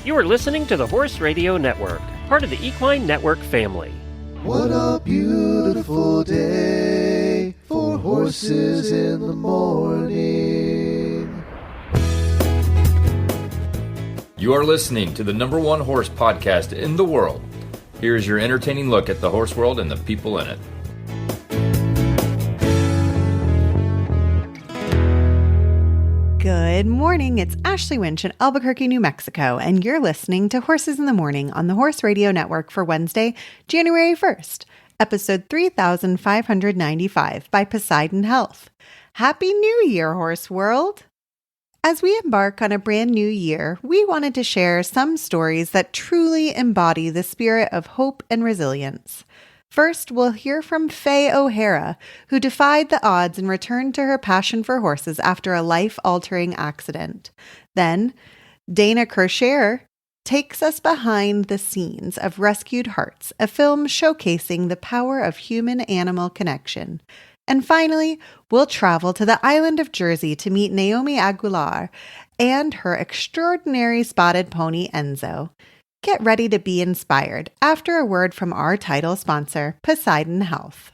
You are listening to the Horse Radio Network, part of the Equine Network family. What a beautiful day for horses in the morning. You are listening to the #1 horse podcast in the world. Here is your entertaining look at the horse world and the people in it. Good morning. It's Ashley Winch in Albuquerque, New Mexico, and you're listening to Horses in the Morning on the Horse Radio Network for Wednesday, January 1st, episode 3595 by Poseidon Health. Happy New Year, Horse World! As we embark on a brand new year, we wanted to share some stories that truly embody the spirit of hope and resilience. First, we'll hear from Faye O'Hara, who defied the odds and returned to her passion for horses after a life-altering accident. Then, Dana Croschere takes us behind the scenes of Rescued Hearts, a film showcasing the power of human-animal connection. And finally, we'll travel to the island of Jersey to meet Naomi Aguilar and her extraordinary spotted pony, Enzo. Get ready to be inspired after a word from our title sponsor, Poseidon Health.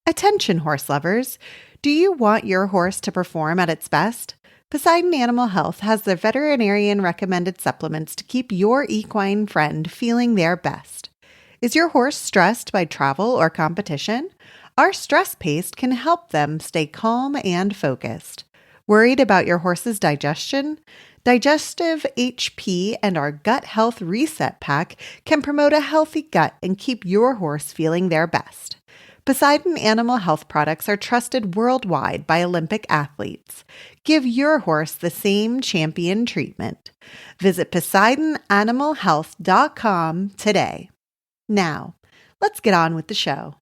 Attention, horse lovers. Do you want your horse to perform at its best? Poseidon Animal Health has the veterinarian-recommended supplements to keep your equine friend feeling their best. Is your horse stressed by travel or competition? Our stress paste can help them stay calm and focused. Worried about your horse's digestion? Digestive HP and our Gut Health Reset Pack can promote a healthy gut and keep your horse feeling their best. Poseidon Animal Health products are trusted worldwide by Olympic athletes. Give your horse the same champion treatment. Visit PoseidonAnimalHealth.com today. Now, let's get on with the show.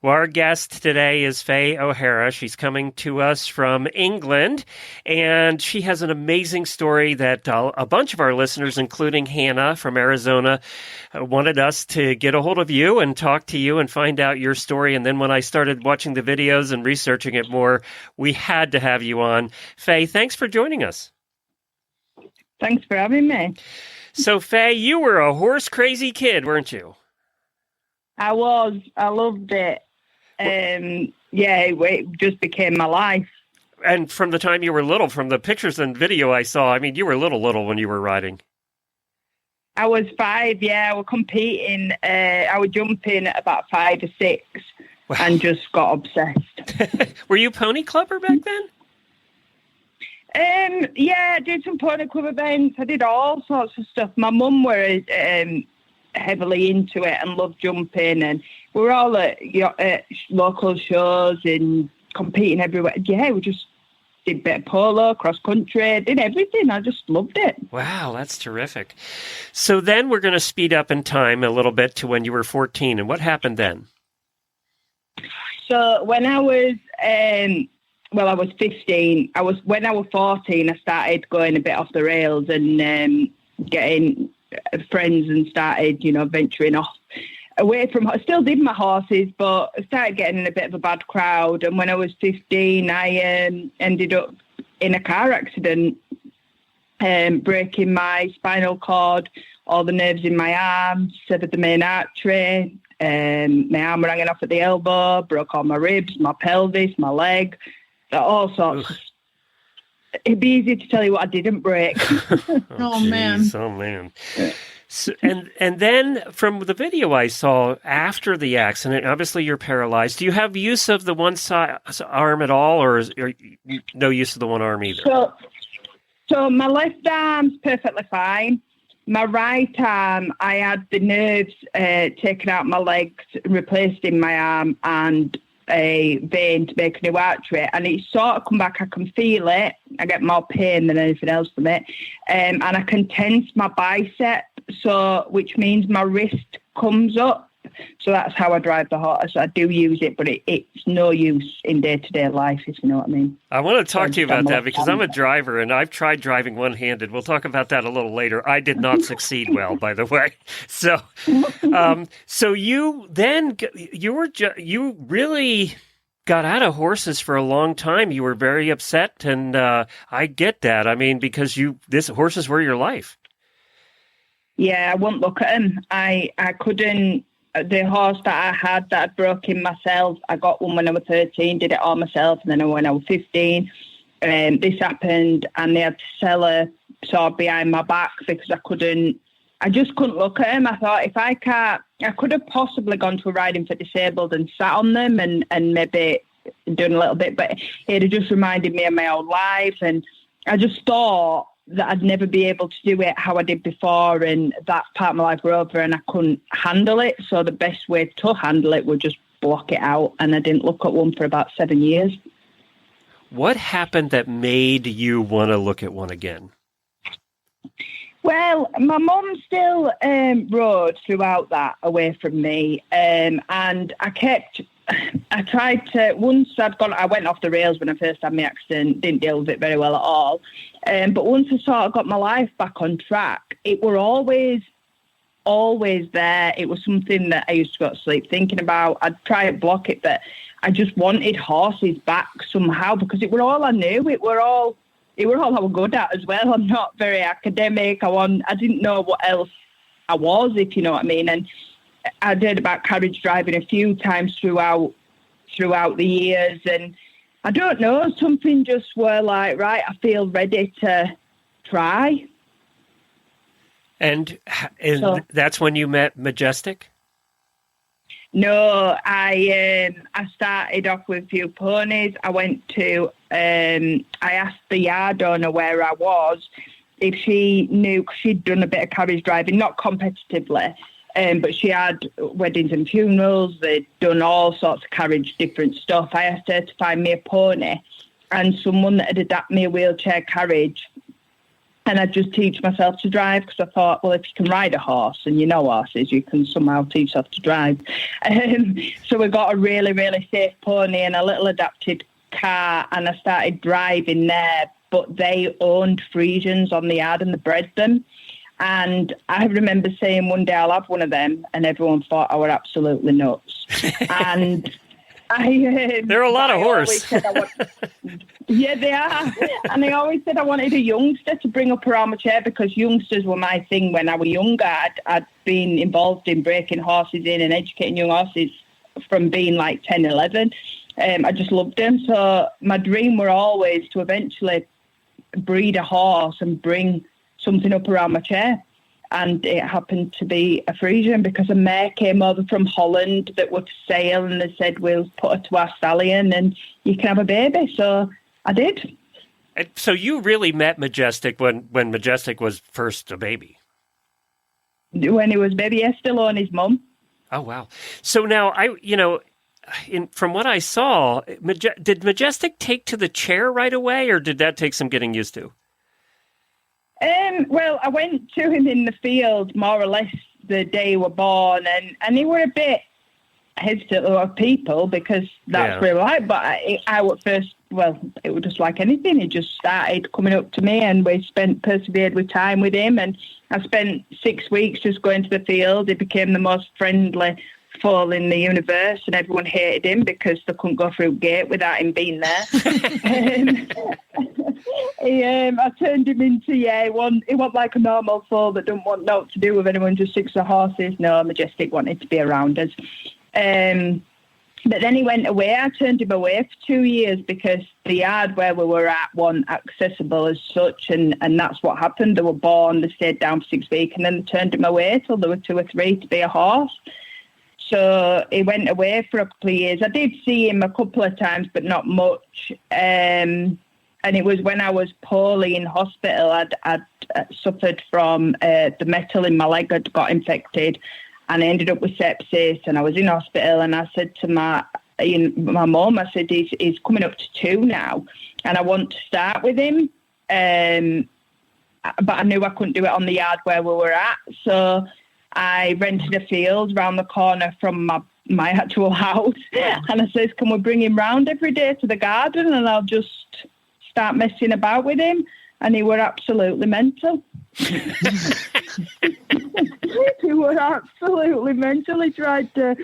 Well, our guest today is Faye O'Hara. She's coming to us from England, and she has an amazing story that a bunch of our listeners, including Hannah from Arizona, wanted us to get a hold of you and talk to you and find out your story. And then when I started watching the videos and researching it more, we had to have you on. Faye, thanks for joining us. Thanks for having me. So, Faye, you were a horse-crazy kid, weren't you? I was. I loved it. It just became my life. And from the time you were little, from the pictures and video I saw, I mean, you were little when you were riding. I was 5, I was competing. I was jumping at about 5 or 6 and just got obsessed. Were you pony clubber back then? I did some pony club events. I did all sorts of stuff. My mum was heavily into it and loved jumping, and we were all at local shows and competing everywhere. We just did a bit of polo, cross country, did everything. I just loved it. Wow, that's terrific. So then we're going to speed up in time a little bit to when you were 14, and what happened then? So when I was I was 15. When I was 14, I started going a bit off the rails and getting friends and started, venturing off away from. I still did my horses, but I started getting in a bit of a bad crowd. And when I was 15, I ended up in a car accident, breaking my spinal cord, all the nerves in my arm, severed the main artery. My arm hanging off at the elbow, broke all my ribs, my pelvis, my leg, all sorts. It'd be easy to tell you what I didn't break. Oh man. So, and then from the video I saw after the accident, obviously you're paralyzed. Do you have use of the one arm at all, or no use of the one arm either? So my left arm's perfectly fine. My right arm, I had the nerves taken out my legs, replaced in my arm, and a vein to make a new artery, and it's sort of come back. I can feel it. I get more pain than anything else from it, and I can tense my bicep, which means my wrist comes up. So that's how I drive the horse. I do use it, but it's no use in day-to-day life, if you know what I mean. I want to talk to you about that because I'm a driver, and I've tried driving one-handed. We'll talk about that a little later. I did not succeed well, by the way. So you really got out of horses for a long time. You were very upset, and I get that. I mean, because horses were your life. Yeah, I wouldn't look at him. I couldn't. The horse that I had that I'd broken myself, I got one when I was 13, did it all myself, and then when I was 15, this happened, and they had to sell her sort of behind my back because I just couldn't look at him. I thought, if I can't, I could have possibly gone to a riding for disabled and sat on them and maybe done a little bit, but it had just reminded me of my old life, and I just thought that I'd never be able to do it how I did before, and that part of my life were over and I couldn't handle it. So the best way to handle it was just block it out, and I didn't look at one for about 7 years. What happened that made you want to look at one again? Well, my mum still rode throughout that away from me, and I tried to, I went off the rails when I first had my accident, didn't deal with it very well at all. But once I sort of got my life back on track, it were always there. It was something that I used to go to sleep thinking about. I'd try and block it, but I just wanted horses back somehow because it were all I knew. It were all I was good at as well. I'm not very academic. I didn't know what else I was, if you know what I mean. And I did about carriage driving a few times throughout the years, and I don't know, something just were like, right, I feel ready to try. And that's when you met Majestic? No, I started off with a few ponies. I went to, I asked the yard owner where I was if she knew, because she'd done a bit of carriage driving, not competitively, but she had weddings and funerals. They'd done all sorts of carriage, different stuff. I asked her to find me a pony and someone that had adapted me a wheelchair carriage. And I'd just teach myself to drive because I thought, well, if you can ride a horse and you know horses, you can somehow teach yourself to drive. So we got a really, really safe pony and a little adapted car, and I started driving there. But they owned Friesians on the yard and they bred them. And I remember saying one day I'll have one of them, and everyone thought I were absolutely nuts. And they're a lot of horse. Yeah, they are. And I always said I wanted a youngster to bring up around my chair because youngsters were my thing when I was younger. I'd been involved in breaking horses in and educating young horses from being like 10, 11. I just loved them. So my dream were always to eventually breed a horse and bring something up around my chair. And it happened to be a Friesian because a mare came over from Holland that were for sale, and they said, we'll put her to our stallion and you can have a baby. So I did. So you really met Majestic when Majestic was first a baby? When he was a baby, yeah, still on his mum. Oh, wow. So now, from what I saw, did Majestic take to the chair right away, or did that take some getting used to? Well, I went to him in the field more or less the day he was born, and he were a bit hesitant of people because that's where I like. But I was first, well, it was just like anything. He just started coming up to me, and we persevered with time with him. And I spent 6 weeks just going to the field. He became the most friendly foal in the universe, and everyone hated him because they couldn't go through gate without him being there. I turned him into, he wasn't like a normal foal that don't want naught to do with anyone, just six of horses. No, Majestic wanted to be around us. But then he went away. I turned him away for 2 years because the yard where we were at wasn't accessible as such, and that's what happened. They were born, they stayed down for 6 weeks, and then they turned him away till there were 2 or 3 to be a horse. So he went away for a couple of years. I did see him a couple of times, but not much. And it was when I was poorly in hospital. I'd suffered from the metal in my leg had got infected, and I ended up with sepsis. And I was in hospital, and I said to my mum, I said, he's coming up to 2 now, and I want to start with him. But I knew I couldn't do it on the yard where we were at. So I rented a field round the corner from my actual house, and I says, can we bring him round every day to the garden and I'll just start messing about with him? And he were absolutely mental. He were absolutely mental. He tried to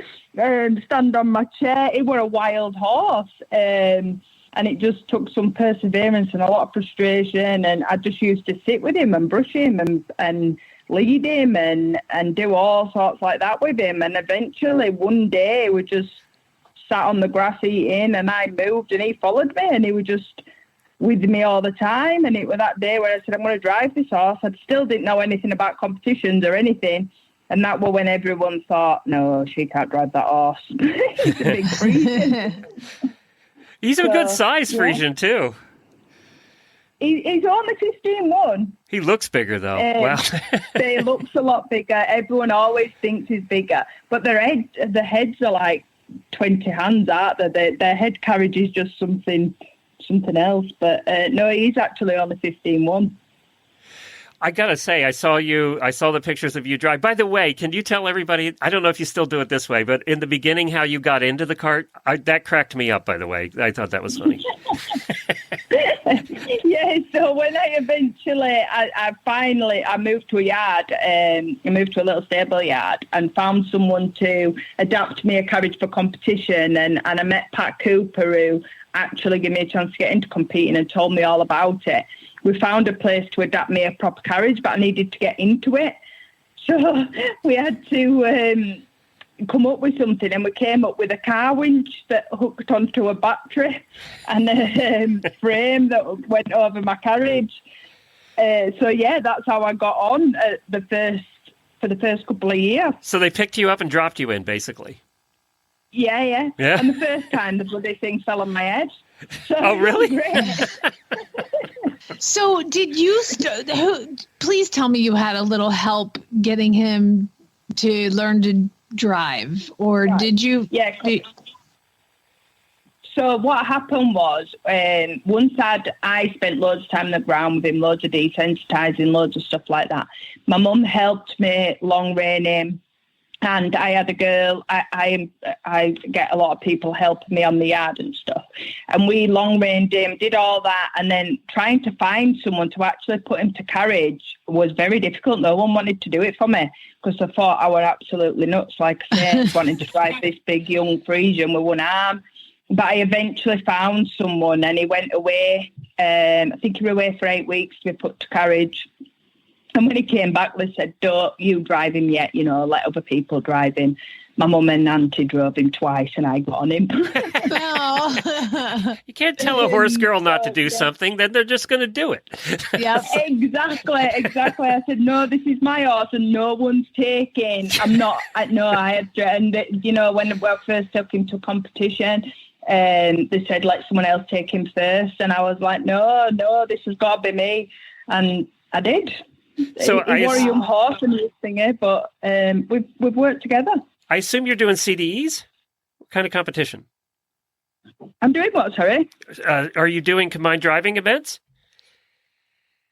stand on my chair. He were a wild horse, and it just took some perseverance and a lot of frustration, and I just used to sit with him and brush him and lead him and do all sorts like that with him. And eventually one day we just sat on the grass eating, and I moved and he followed me, and he was just with me all the time. And it was that day where I said, I'm going to drive this horse. I still didn't know anything about competitions or anything. And that was when everyone thought, no, she can't drive that horse. He's a big Frisian. He's a good size Frisian, too. He's only 15-1. He looks bigger, though. Wow. He looks a lot bigger. Everyone always thinks he's bigger. But the heads are like 20 hands, aren't they? Their head carriage is just something else. But no, he's actually only 15-1. I gotta say, I saw the pictures of you drive. By the way, can you tell everybody, I don't know if you still do it this way, but in the beginning, how you got into the cart? That cracked me up, by the way. I thought that was funny. Yeah, so when I eventually, I moved to a yard, I moved to a little stable yard and found someone to adapt me a carriage for competition. And I met Pat Cooper, who actually gave me a chance to get into competing and told me all about it. We found a place to adapt me a proper carriage, but I needed to get into it. So we had to come up with something, and we came up with a car winch that hooked onto a battery and a frame that went over my carriage. So, yeah, that's how I got on for the first couple of years. So they picked you up and dropped you in, basically? Yeah. And the first time, the bloody thing fell on my head. So oh, really? So did you, please tell me you had a little help getting him to learn to drive, or right. Did you? Yeah. So what happened was, once I spent loads of time on the ground with him, loads of desensitizing, loads of stuff like that. My mum helped me long rein him. And I had a girl, I get a lot of people helping me on the yard and stuff. And we long-reined him, did all that. And then trying to find someone to actually put him to carriage was very difficult. No one wanted to do it for me because I thought I was absolutely nuts. Like I said, wanting to drive this big young Frisian with one arm. But I eventually found someone, and he went away. I think he was away for 8 weeks to be put to carriage. And when he came back, they said, don't you drive him yet, let other people drive him. My mum and auntie drove him twice, and I got on him. You can't tell a horse girl not to do something, then they're just going to do it. Yep. Exactly. I said, no, this is my horse, and no one's taking. I had, and when I first took him to competition, they said, let someone else take him first. And I was like, no, this has got to be me. And I did. So he was a young horse and everything, but we've worked together. I assume you're doing CDEs? What kind of competition? I'm doing what, sorry? Are you doing combined driving events?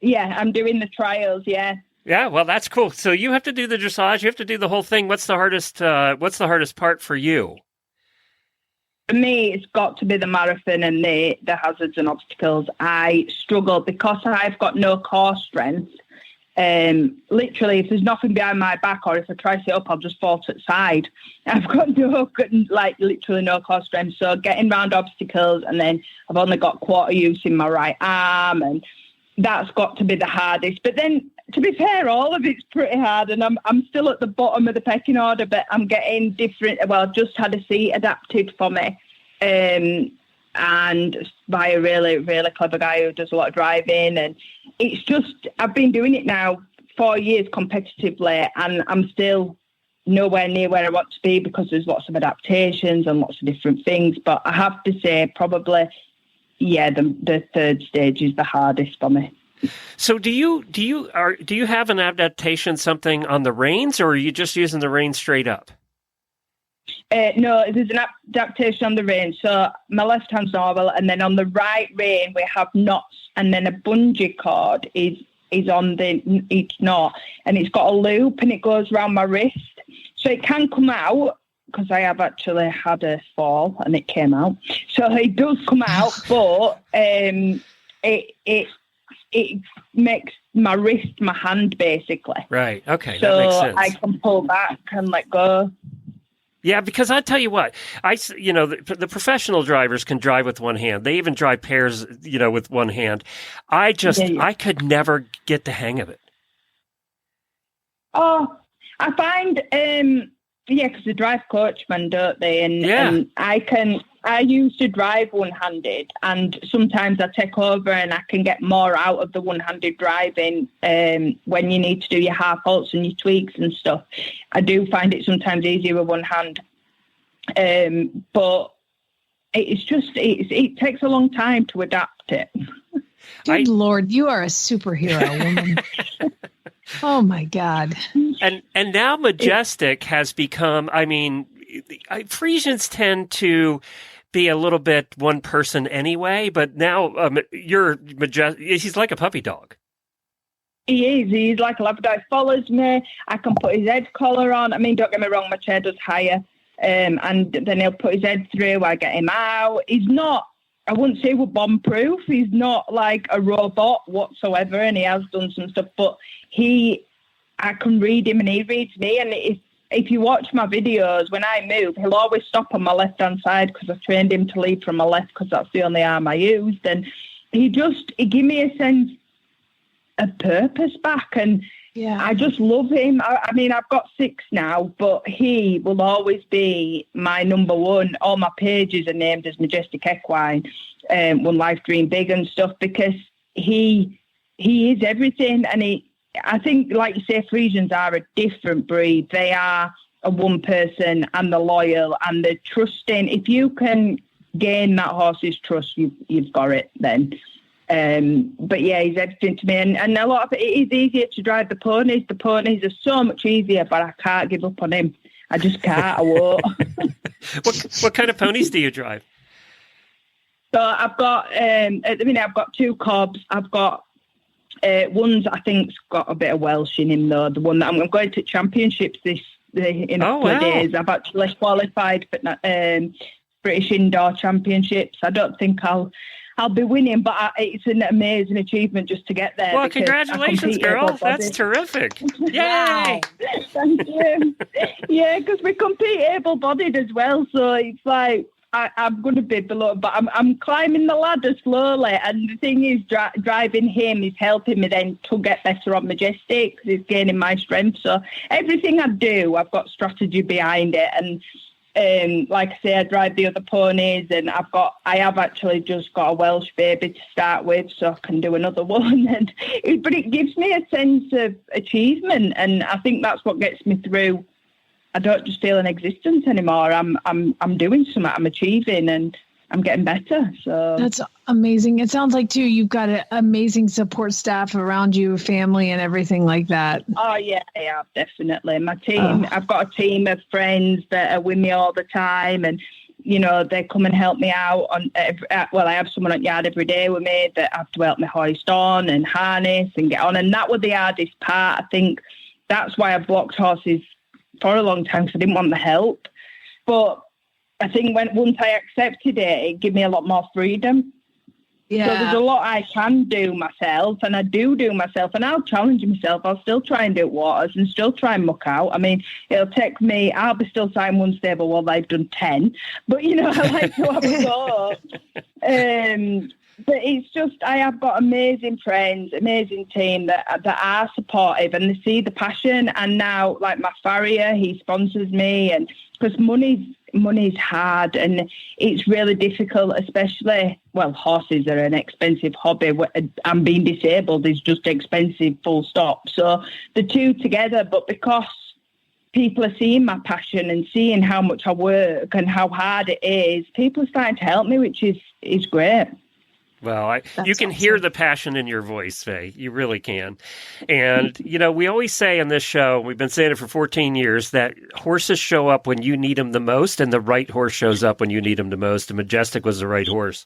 Yeah, I'm doing the trials, yeah. Yeah, well, that's cool. So you have to do the dressage, you have to do the whole thing. What's the hardest part for you? For me, it's got to be the marathon and the hazards and obstacles. I struggle because I've got no core strength. Literally, if there's nothing behind my back, or if I try to sit up, I'll just fall to the side. I've got literally no core strength. So getting around obstacles, and then I've only got quarter use in my right arm, and that's got to be the hardest. But then, to be fair, all of it's pretty hard, and I'm still at the bottom of the pecking order, but I'm getting different. Well, I've just had a seat adapted for me, and by a really, really clever guy who does a lot of driving. And it's just, I've been doing it now 4 years competitively, and I'm still nowhere near where I want to be because there's lots of adaptations and lots of different things. But I have to say, probably, yeah, the third stage is the hardest for me. So do you have an adaptation, something on the reins, or are you just using the reins straight up? No, there's an adaptation on the rein. So my left hand's normal, and then on the right rein we have knots, and then a bungee cord is on each knot, and it's got a loop, and it goes around my wrist, so it can come out because I have actually had a fall and it came out. So it does come out, but it makes my wrist my hand basically. Right. Okay. So that makes sense. I can pull back and let go. Yeah, because I tell you what, the professional drivers can drive with one hand. They even drive pairs, with one hand. I could never get the hang of it. Oh, I find, because they drive coachman, don't they? And I used to drive one-handed, and sometimes I take over and I can get more out of the one-handed driving when you need to do your half halts and your tweaks and stuff. I do find it sometimes easier with one hand. But it's just, it takes a long time to adapt it. Good Lord, you are a superhero, woman. Oh my God. And now Majestic has become, I mean, Frisians tend to be a little bit one person anyway, but now you're Majestic. He's like a puppy dog. He is. He's like a Labrador. He follows me. I can put his head collar on. I mean, don't get me wrong, my chair does higher. And then he'll put his head through. I get him out. He's not, I wouldn't say we're bomb-proof. He's not like a robot whatsoever, and he has done some stuff. But I can read him and he reads me. And if you watch my videos, when I move, he'll always stop on my left-hand side because I trained him to lead from my left because that's the only arm I used. And he gave me a sense of purpose back. And I just love him. I mean, I've got 6 now, but he will always be my number one. All my pages are named as Majestic Equine, One Life Dream Big and stuff, because he is everything. And I think, like you say, Frisians are a different breed. They are a one person, and they're loyal and they're trusting. If you can gain that horse's trust, you've got it then. But yeah, he's everything to me, and a lot of it is easier to drive the ponies. The ponies are so much easier, but I can't give up on him. I just can't. I won't. What kind of ponies do you drive? So I've got at the minute I've got 2 cobs. I've got one's I think's got a bit of Welsh in him though. The one that I'm going to championships in a couple of days. I've actually qualified for British Indoor Championships. I don't think I'll be winning, but it's an amazing achievement just to get there. Well, congratulations, girl. That's terrific. Yay! Thank you. Yeah, because we compete able-bodied as well, so it's like I'm going to be below, but I'm climbing the ladder slowly, and the thing is, driving him is helping me then to get better on Majestic, because it's gaining my strength. So everything I do, I've got strategy behind it, and like I say, I drive the other ponies, and I have actually just got a Welsh baby to start with, so I can do another one. But it gives me a sense of achievement, and I think that's what gets me through. I don't just feel an existence anymore. I'm doing something. I'm achieving, and I'm getting better. So that's amazing. It sounds like too you've got an amazing support staff around you, family, and everything like that. Oh yeah, definitely. My team. I've got a team of friends that are with me all the time, and they come and help me out. I have someone at yard every day with me that have to help me hoist on and harness and get on, and that was the hardest part. I think that's why I blocked horses for a long time, because I didn't want the help. But I think once I accepted it gave me a lot more freedom. Yeah. So there's a lot I can do myself, and I do myself, and I'll challenge myself. I'll still try and do waters and still try and muck out. I mean, it'll take me, I'll be still signing one stable while they've done 10. But, I like to have a go. But it's just, I have got amazing friends, amazing team that are supportive, and they see the passion. And now, like my farrier, he sponsors me, and because money's hard and it's really difficult, especially, horses are an expensive hobby, and being disabled is just expensive, full stop. So the two together, but because people are seeing my passion and seeing how much I work and how hard it is, people are starting to help me, which is great. Well, you can hear the passion in your voice, Faye. You really can. And, we always say on this show, we've been saying it for 14 years, that horses show up when you need them the most, and the right horse shows up when you need them the most. And Majestic was the right horse.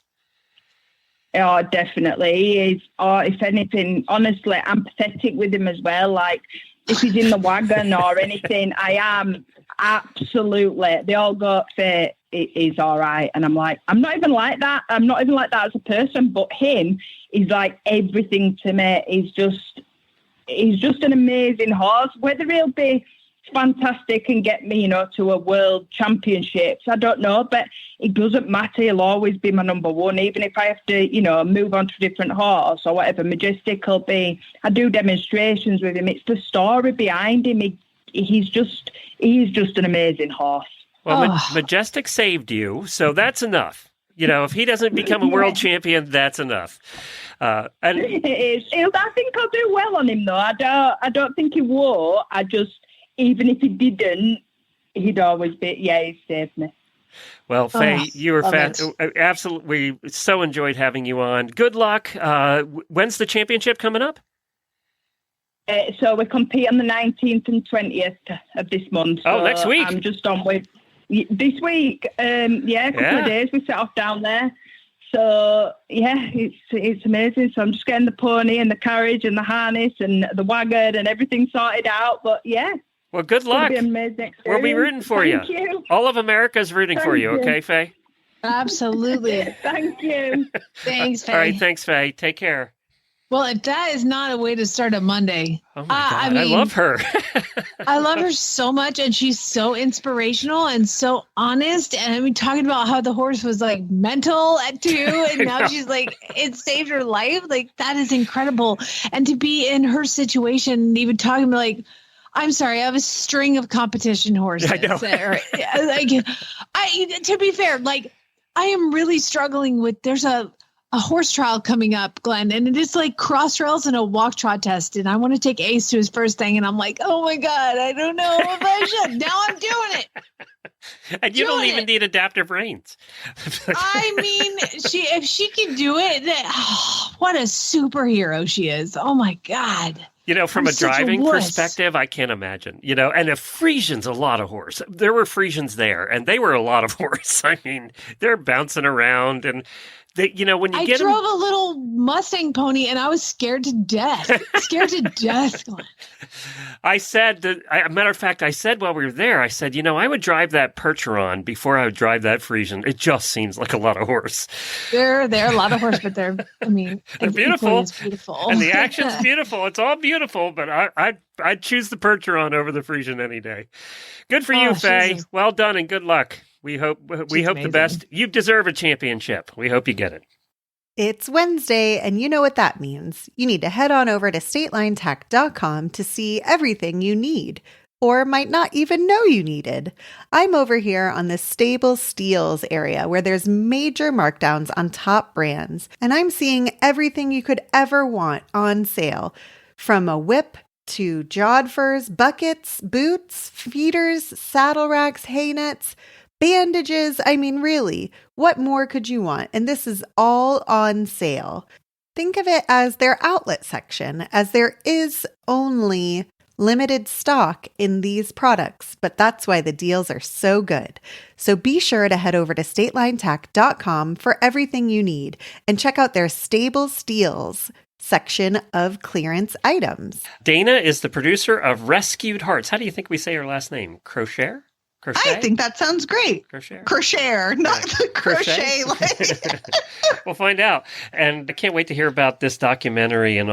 Oh, definitely. He is. Oh, if anything, honestly, I'm pathetic with him as well. Like, if he's in the wagon or anything, I am absolutely. They all go, Faye, it is all right. And I'm like, I'm not even like that. I'm not even like that as a person, but him is like everything to me. He's just an amazing horse. Whether he'll be fantastic and get me, to a world championships. I don't know, but it doesn't matter. He'll always be my number one, even if I have to, move on to a different horse or whatever. Majestic will be. I do demonstrations with him. It's the story behind him. He's just an amazing horse. Well, Majestic saved you, so that's enough. If he doesn't become a world champion, that's enough. And it is. I think I'll do well on him, though. I don't think he will. Even if he didn't, he'd always be. Yeah, he saved me. Well, Faye, you were absolutely. We so enjoyed having you on. Good luck. When's the championship coming up? So we compete on the 19th and 20th of this month. Oh, next week. I'm just on with this week. A couple of days we set off down there. So it's amazing. So I'm just getting the pony and the carriage and the harness and the wagon and everything sorted out. But well, good luck. It'll be an amazing experience. We'll be rooting for you. Thank you. All of America's rooting for you. Okay, Faye? Absolutely. Thank you. Thanks, Faye. All right, thanks, Faye. Take care. Well, if that is not a way to start a Monday. Oh, my God. I love her. I love her so much, and she's so inspirational and so honest. And talking about how the horse was mental at 2, and now she's it saved her life. That is incredible. And to be in her situation, even talking about I'm sorry, I have a string of competition horses. I know. To be fair, I am really struggling with, there's a horse trial coming up, Glenn, and it is cross rails and a walk trot test. And I want to take Ace to his first thing. And I'm oh my God, I don't know if I should. Now I'm doing it. And you don't even need adaptive reins. If she can do it, what a superhero she is. Oh my God. From a driving perspective, I can't imagine, and a Frisian's a lot of horse. There were Frisians there, and they were a lot of horse. I mean, they're bouncing around, and they, when you get drove a little Mustang pony, and I was scared to death. I said, matter of fact, I said while we were there, I said, I would drive that Percheron before I would drive that Frisian. It just seems like a lot of horse. They're a lot of horse, but they're beautiful. Beautiful. And the action's beautiful. It's all beautiful, but I'd choose the Percheron over the Frisian any day. Good for you, Faye. Well done and good luck. We hope the best. You deserve a championship. We hope you get it. It's Wednesday, and you know what that means. You need to head on over to statelinetack.com to see everything you need, or might not even know you needed. I'm over here on the Stable Steals area where there's major markdowns on top brands, and I'm seeing everything you could ever want on sale, from a whip to jodhpurs, buckets, boots, feeders, saddle racks, hay nets, bandages. I mean, really, what more could you want? And this is all on sale. Think of it as their outlet section, as there is only limited stock in these products, but that's why the deals are so good. So be sure to head over to statelinetack.com for everything you need and check out their Stable Steals section of clearance items. Dana is the producer of Rescued Hearts. How do you think we say her last name? Croschere? Crochet? I think that sounds great. Croschere, not the crochet. We'll find out. And I can't wait to hear about this documentary, and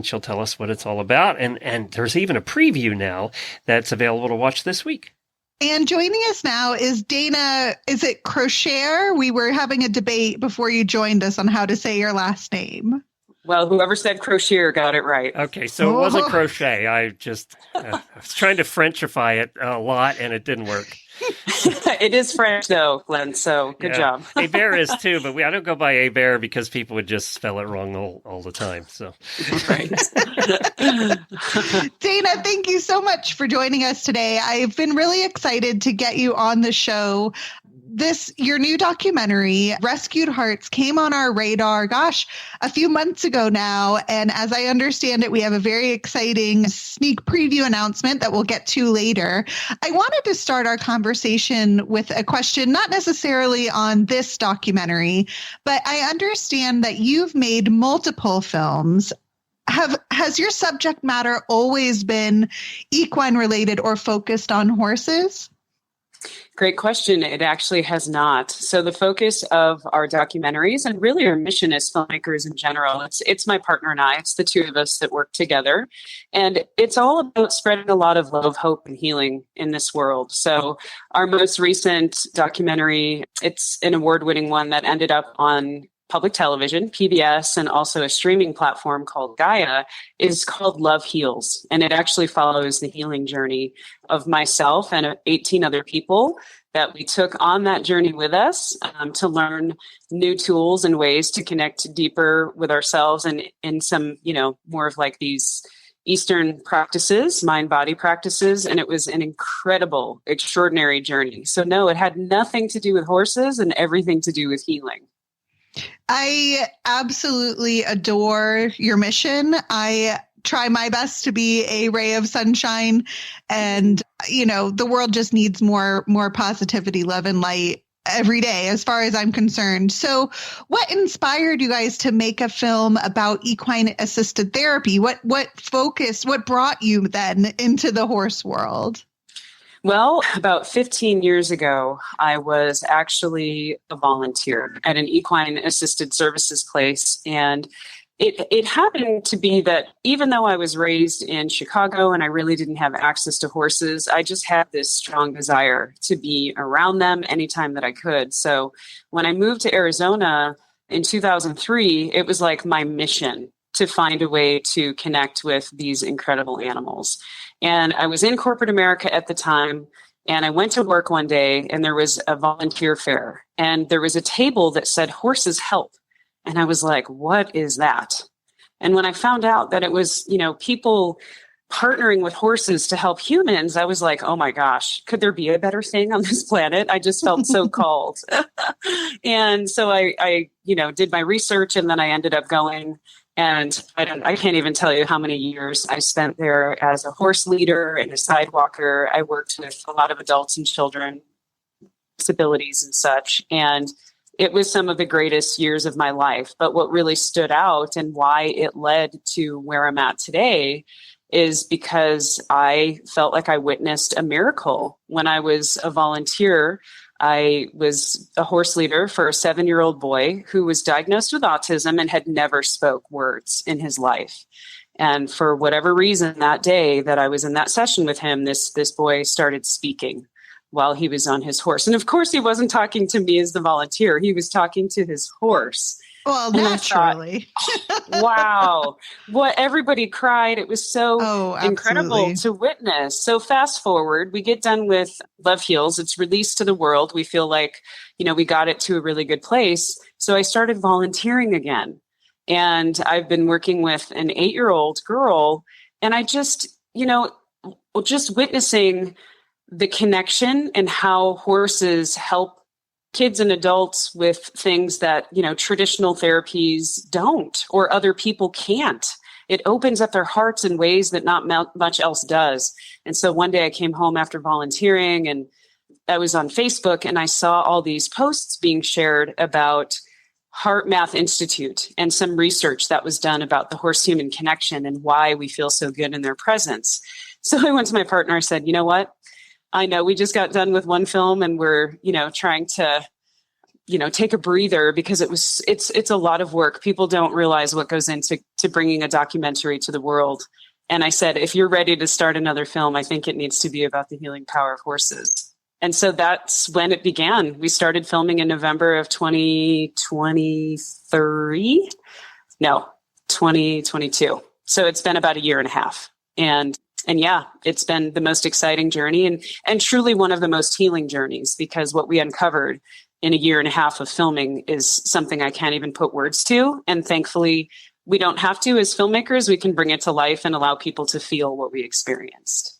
she'll tell us what it's all about. And there's even a preview now that's available to watch this week. And joining us now is Dana. Is it Croschere? We were having a debate before you joined us on how to say your last name. Well, whoever said Croschere got it right. Okay, so it wasn't crochet. I just I was trying to Frenchify it a lot, and it didn't work. It is French, though, Glenn, so good job. Hébert is, too, but I don't go by Hébert because people would just spell it wrong all the time. So, right. Dana, thank you so much for joining us today. I've been really excited to get you on the show. Your new documentary, Rescued Hearts, came on our radar, a few months ago now. And as I understand it, we have a very exciting sneak preview announcement that we'll get to later. I wanted to start our conversation with a question, not necessarily on this documentary, but I understand that you've made multiple films. Has your subject matter always been equine related or focused on horses? Great question. It actually has not. So the focus of our documentaries and really our mission as filmmakers in general, it's my partner and I, it's the two of us that work together. And it's all about spreading a lot of love, hope, and healing in this world. So our most recent documentary, it's an award-winning one that ended up on public television, PBS, and also a streaming platform called Gaia, is called Love Heals. And it actually follows the healing journey of myself and 18 other people that we took on that journey with us to learn new tools and ways to connect deeper with ourselves and in some, more of like these Eastern practices, mind-body practices. And it was an incredible, extraordinary journey. So no, it had nothing to do with horses and everything to do with healing. I absolutely adore your mission. I try my best to be a ray of sunshine, and the world just needs more positivity, love, and light every day, as far as I'm concerned. So what inspired you guys to make a film about equine assisted therapy? What brought you then into the horse world? Well, about 15 years ago, I was actually a volunteer at an equine assisted services place. And it happened to be that even though I was raised in Chicago and I really didn't have access to horses, I just had this strong desire to be around them anytime that I could. So when I moved to Arizona in 2003, it was like my mission to find a way to connect with these incredible animals. And I was in corporate America at the time, and I went to work one day and there was a volunteer fair and there was a table that said horses help. And I was like, what is that? And when I found out that it was, people partnering with horses to help humans, I was like, oh my gosh, could there be a better thing on this planet? I just felt so called. And so I did my research, and then I ended up going. And I can't even tell you how many years I spent there as a horse leader and a sidewalker. I worked with a lot of adults and children, disabilities and such. And it was some of the greatest years of my life. But what really stood out and why it led to where I'm at today is because I felt like I witnessed a miracle. When I was a volunteer, I was a horse leader for a 7-year-old boy who was diagnosed with autism and had never spoke words in his life. And for whatever reason, that day that I was in that session with him, this boy started speaking while he was on his horse. And of course, he wasn't talking to me as the volunteer. He was talking to his horse. Well, naturally. Wow. What everybody cried. It was so incredible to witness. So fast forward, we get done with Love Heals. It's released to the world. We feel like, we got it to a really good place. So I started volunteering again. And I've been working with an 8-year-old girl. And I just, just witnessing the connection and how horses help kids and adults with things that, traditional therapies don't, or other people can't. It opens up their hearts in ways that not much else does. And so one day I came home after volunteering, and I was on Facebook, and I saw all these posts being shared about Heart Math Institute and some research that was done about the horse-human connection and why we feel so good in their presence. So I went to my partner and said, you know what? I know we just got done with one film and we're, trying to, take a breather because it's a lot of work. People don't realize what goes into bringing a documentary to the world. And I said, if you're ready to start another film, I think it needs to be about the healing power of horses. And so that's when it began. We started filming in November of 2022. So it's been about a year and a half. And yeah, it's been the most exciting journey and truly one of the most healing journeys, because what we uncovered in a year and a half of filming is something I can't even put words to. And thankfully, we don't have to. As filmmakers, we can bring it to life and allow people to feel what we experienced.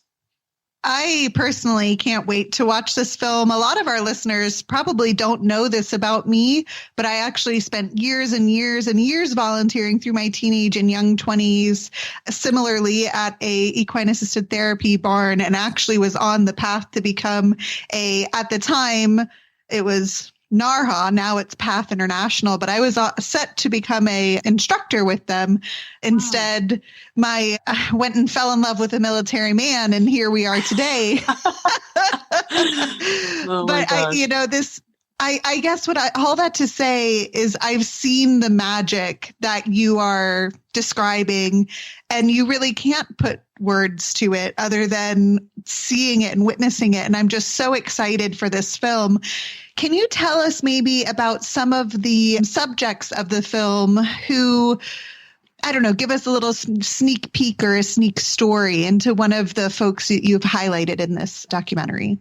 I personally can't wait to watch this film. A lot of our listeners probably don't know this about me, but I actually spent years and years and years volunteering through my teenage and young 20s, similarly at a equine assisted therapy barn, and actually was on the path to become at the time, it was NARHA, now it's Path International, but I was set to become a instructor with them. Instead, I went and fell in love with a military man, and here we are today. Oh my But gosh. I guess all that to say is I've seen the magic that you are describing, and you really can't put words to it other than seeing it and witnessing it. And I'm just so excited for this film. Can you tell us maybe about some of the subjects of the film who, I don't know, give us a little sneak peek or a sneak story into one of the folks that you've highlighted in this documentary?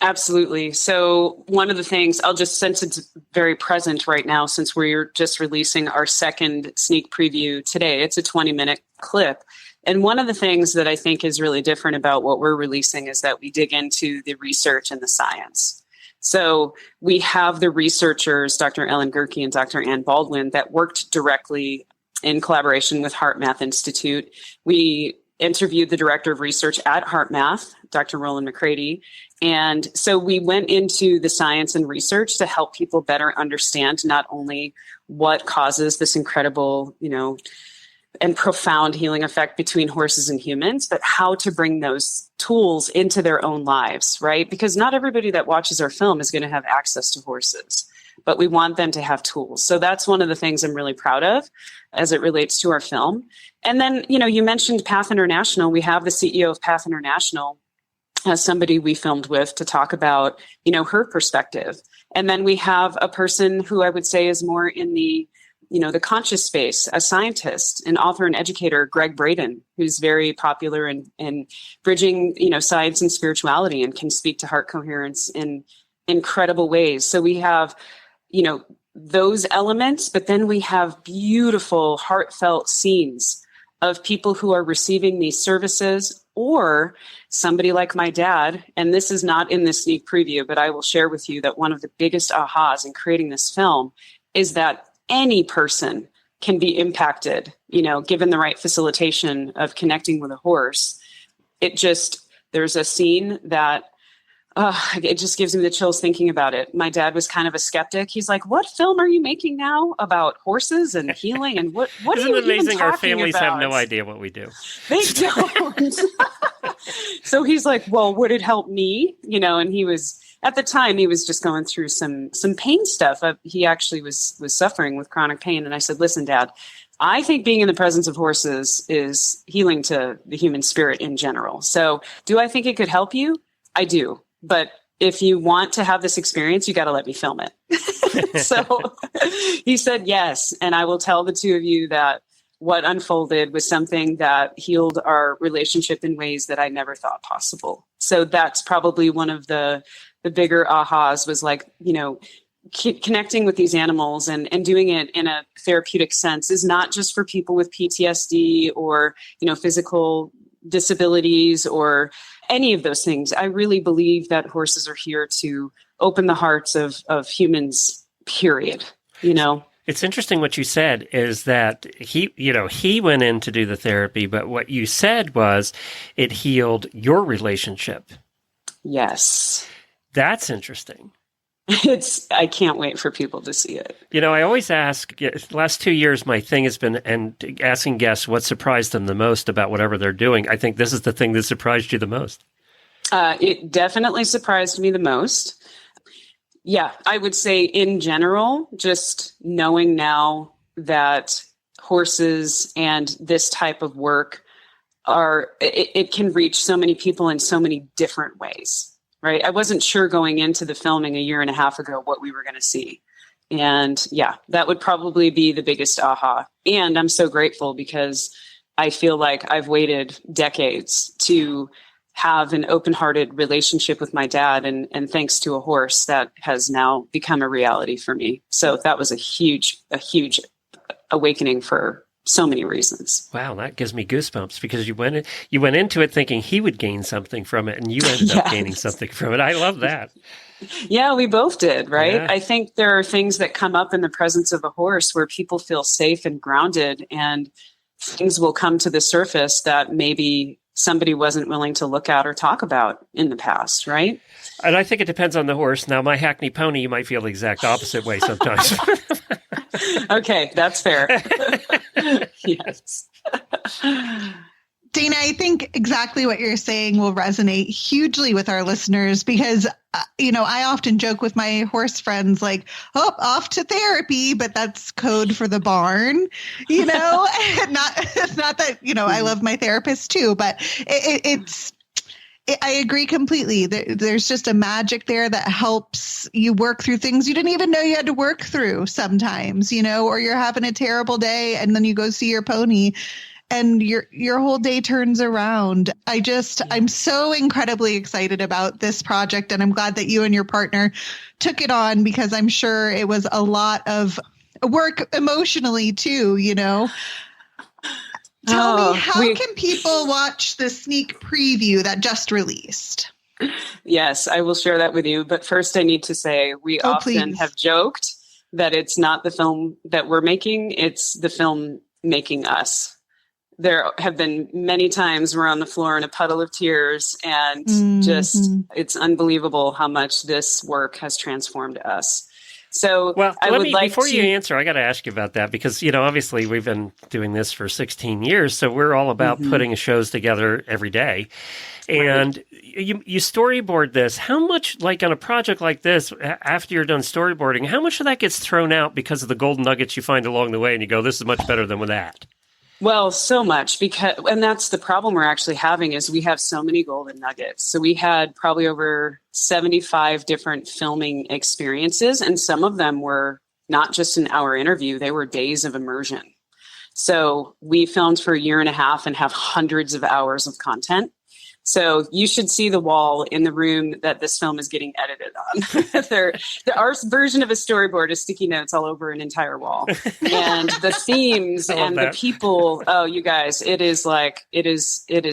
Absolutely. So one of the things since it's very present right now, since we're just releasing our second sneak preview today, it's a 20-minute clip. And one of the things that I think is really different about what we're releasing is that we dig into the research and the science. So we have the researchers, Dr. Ellen Gerke and Dr. Ann Baldwin, that worked directly in collaboration with HeartMath Institute. We interviewed the director of research at HeartMath, Dr. Roland McCready. And so we went into the science and research to help people better understand not only what causes this incredible, and profound healing effect between horses and humans, but how to bring those tools into their own lives, right? Because not everybody that watches our film is going to have access to horses, but we want them to have tools. So that's one of the things I'm really proud of as it relates to our film. And then, you mentioned Path International. We have the CEO of Path International as somebody we filmed with to talk about, her perspective. And then we have a person who I would say is more in the, the conscious space, a scientist, an author and educator, Greg Braden, who's very popular in bridging, science and spirituality and can speak to heart coherence in incredible ways. So we have, those elements, but then we have beautiful, heartfelt scenes of people who are receiving these services, or somebody like my dad. And this is not in the sneak preview, but I will share with you that one of the biggest ahas in creating this film is that any person can be impacted, given the right facilitation of connecting with a horse. There's a scene that it just gives me the chills thinking about it. My dad was kind of a skeptic. He's like, "What film are you making now about horses and healing? And what Isn't are you it amazing? even Our talking families about?" have no idea what we do. They don't. So he's like, "Well, would it help me?" And he was, at the time, he was just going through some pain stuff. He actually was suffering with chronic pain. And I said, "Listen, Dad, I think being in the presence of horses is healing to the human spirit in general. So do I think it could help you? I do. But if you want to have this experience, you got to let me film it." So he said yes. And I will tell the two of you that what unfolded was something that healed our relationship in ways that I never thought possible. So that's probably one of the bigger ahas, was like, connecting with these animals and doing it in a therapeutic sense is not just for people with PTSD or, physical disabilities or any of those things. I really believe that horses are here to open the hearts of humans, period. It's interesting what you said is that he went in to do the therapy, but what you said was it healed your relationship. Yes. That's interesting. I can't wait for people to see it. I always ask, the last 2 years, my thing has been asking guests what surprised them the most about whatever they're doing. I think this is the thing that surprised you the most. It definitely surprised me the most. Yeah, I would say in general, just knowing now that horses and this type of work it can reach so many people in so many different ways. Right. I wasn't sure going into the filming a year and a half ago what we were going to see. And yeah, that would probably be the biggest aha. And I'm so grateful because I feel like I've waited decades to have an open-hearted relationship with my dad. And thanks to a horse, that has now become a reality for me. So that was a huge awakening for so many reasons. Wow, that gives me goosebumps because you went into it thinking he would gain something from it, and you ended up gaining something from it. I love that. Yeah, we both did, right? Yeah. I think there are things that come up in the presence of a horse where people feel safe and grounded, and things will come to the surface that maybe somebody wasn't willing to look at or talk about in the past, right? And I think it depends on the horse. Now, my Hackney pony, you might feel the exact opposite way sometimes. Okay, that's fair. Yes. Dana, I think exactly what you're saying will resonate hugely with our listeners because, I often joke with my horse friends like, oh, off to therapy, but that's code for the barn, it's not that, I love my therapist too, but I agree completely. There's just a magic there that helps you work through things you didn't even know you had to work through sometimes, or you're having a terrible day and then you go see your pony and your whole day turns around. I'm so incredibly excited about this project, and I'm glad that you and your partner took it on because I'm sure it was a lot of work emotionally too, Tell me, how can people watch the sneak preview that just released? Yes, I will share that with you. But first, I need to say we often have joked that it's not the film that we're making, it's the film making us. There have been many times we're on the floor in a puddle of tears and it's unbelievable how much this work has transformed us. So before you answer, I got to ask you about that because, obviously we've been doing this for 16 years. So we're all about putting shows together every day. And you storyboard this. How much, like on a project like this, after you're done storyboarding, how much of that gets thrown out because of the golden nuggets you find along the way and you go, this is much better than with that? Well, so much and that's the problem we're actually having is we have so many golden nuggets. So we had probably over 75 different filming experiences, and some of them were not just an hour interview, they were days of immersion. So we filmed for a year and a half and have hundreds of hours of content. So you should see the wall in the room that this film is getting edited on. Our version of a storyboard is sticky notes all over an entire wall. And the themes and the people, oh, you guys, it is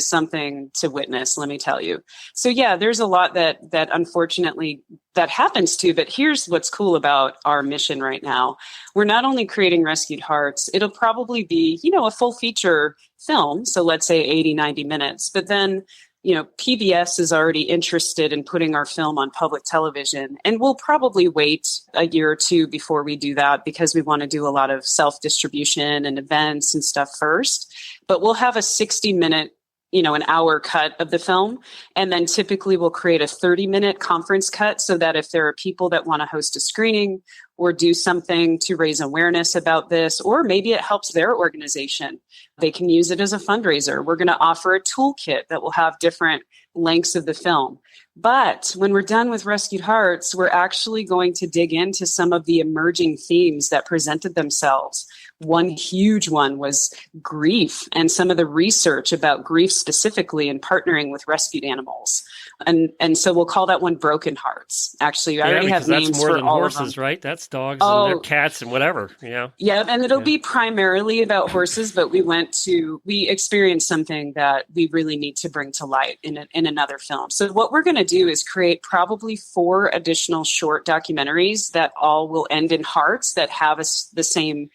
something to witness, let me tell you. So yeah, there's a lot that unfortunately that happens too, but here's what's cool about our mission right now. We're not only creating Rescued Hearts, it'll probably be, a full feature film. So let's say 80, 90 minutes, but then PBS is already interested in putting our film on public television, and we'll probably wait a year or two before we do that because we want to do a lot of self-distribution and events and stuff first. But we'll have a 60-minute, an hour cut of the film. And then typically we'll create a 30-minute conference cut so that if there are people that want to host a screening or do something to raise awareness about this, or maybe it helps their organization, they can use it as a fundraiser. We're going to offer a toolkit that will have different lengths of the film. But when we're done with Rescued Hearts, we're actually going to dig into some of the emerging themes that presented themselves. One huge one was grief and some of the research about grief specifically and partnering with rescued animals. And so we'll call that one Broken Hearts. Actually, I already have names for all horses, of them. Right? That's dogs and cats and whatever. Yeah, and it'll be primarily about horses, but we experienced something that we really need to bring to light in another film. So what we're going to do is create probably 4 additional short documentaries that all will end in hearts that have the same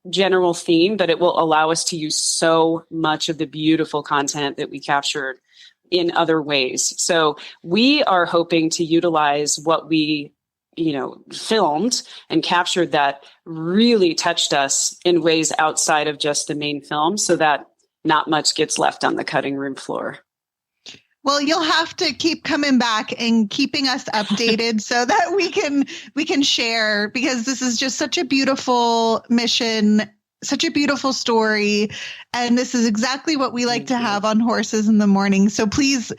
general theme, but it will allow us to use so much of the beautiful content that we captured in other ways. So we are hoping to utilize what we, filmed and captured that really touched us in ways outside of just the main film so that not much gets left on the cutting room floor. Well, you'll have to keep coming back and keeping us updated so that we can share, because this is just such a beautiful mission, such a beautiful story. And this is exactly what we like to have on Horses in the Morning. So please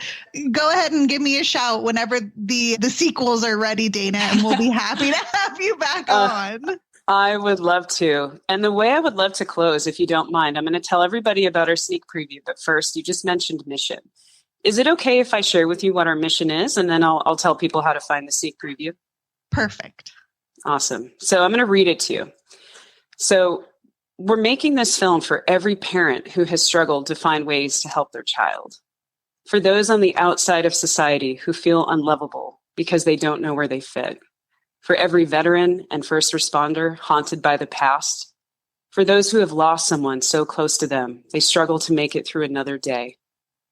go ahead and give me a shout whenever the sequels are ready, Dana, and we'll be happy to have you back on. I would love to. And the way I would love to close, if you don't mind, I'm going to tell everybody about our sneak preview. But first, you just mentioned mission. Is it okay if I share with you what our mission is, and then I'll tell people how to find the sneak preview? Perfect. Awesome. So I'm going to read it to you. So we're making this film for every parent who has struggled to find ways to help their child. For those on the outside of society who feel unlovable because they don't know where they fit. For every veteran and first responder haunted by the past. For those who have lost someone so close to them, they struggle to make it through another day.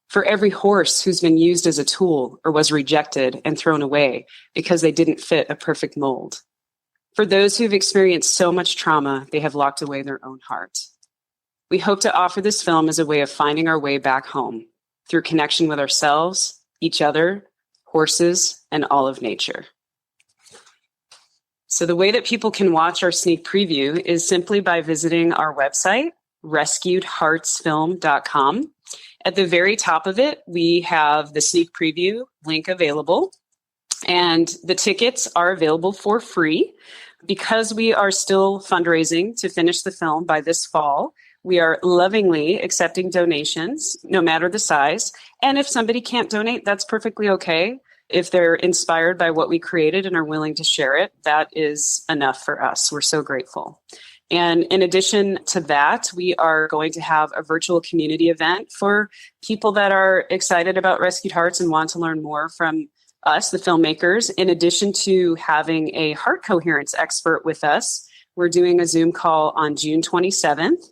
For every horse who's been used as a tool or was rejected and thrown away because they didn't fit a perfect mold. For those who've experienced so much trauma, they have locked away their own heart. We hope to offer this film as a way of finding our way back home through connection with ourselves, each other, horses, and all of nature. So the way that people can watch our sneak preview is simply by visiting our website, rescuedheartsfilm.com. At the very top of it, we have the sneak preview link available, and the tickets are available for free. Because we are still fundraising to finish the film by this fall, we are lovingly accepting donations, no matter the size. And if somebody can't donate, that's perfectly okay. If they're inspired by what we created and are willing to share it, that is enough for us. We're so grateful. And in addition to that, we are going to have a virtual community event for people that are excited about Rescued Hearts and want to learn more from us, the filmmakers. In addition to having a heart coherence expert with us, we're doing a Zoom call on June 27th